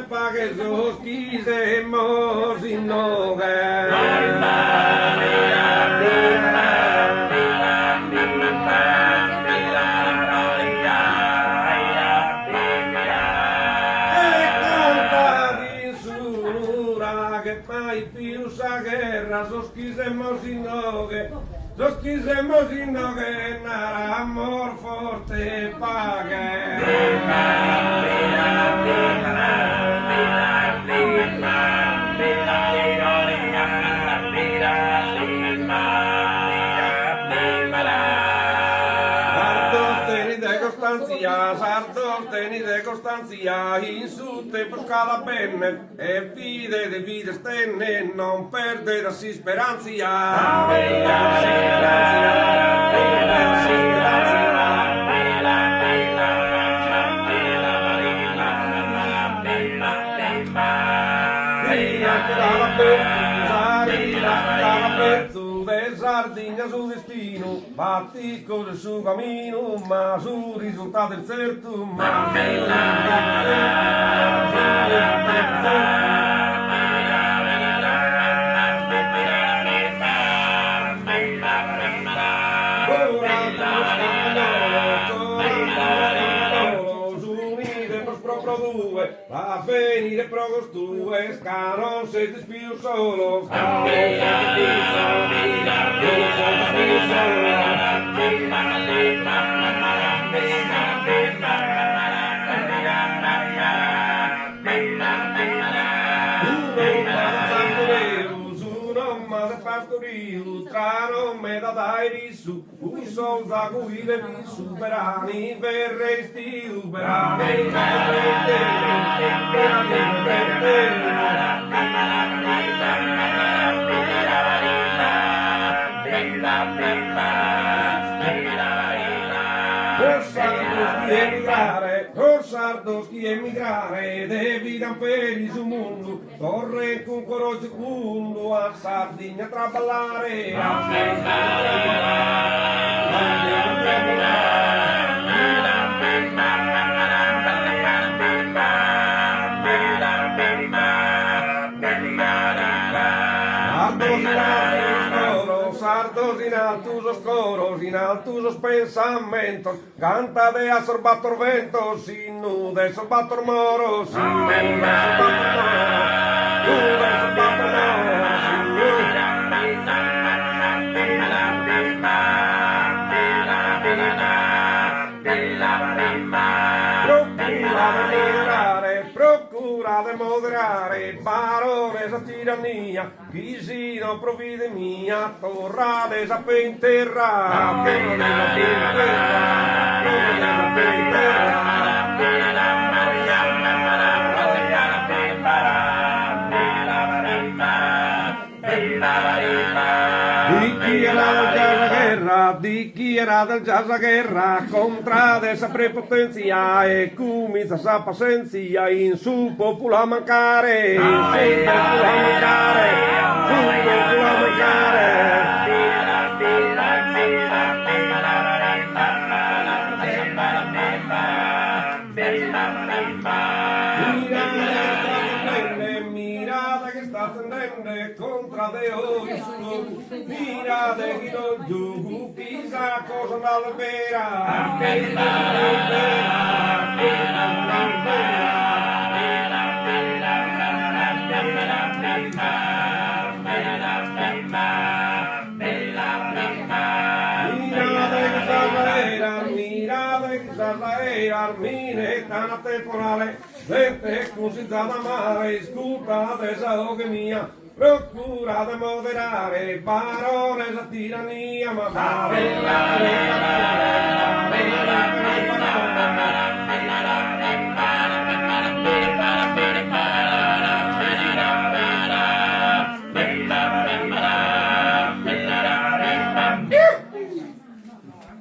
pague sos quisemos y no mai più sa guerra, soschisemos in noche, nara amor forte pague. Sardos teni de Costanzia, in su te buscala bene, e vide de vide stenne, non perde da si speranzia. De Sardegna su destino, batico del suo cammino, ma su risultato incerto, ma va venire pro costue, non sei più solo, Trano me da dai su, cui son da cui le visu, berani verresti uberani sardos chi emigrare, devi camperi su mondo, torre con coraggio cundo, a Sardegna traballare, sardos in altos coros, in altos pensamentos, canta de a sorbator vento, sinu de sorbator moro, sinu de sorbator procura de moderare, barone sa tirannia, visino provvide mia, torrade sa penterra, di chi era del già la guerra, contrade sa prepotenzia e comincia sa pazienza, in su popolo mancare, in su popolo mancare, su popolo mancare. Mirada che sta ascendendo contra de oggi su, mirada che non giù, chissà cosa andava vera. Armine tana temporale, gente considerata male, scusa desahogue mia, procura de moderare, barone la tirannia, ma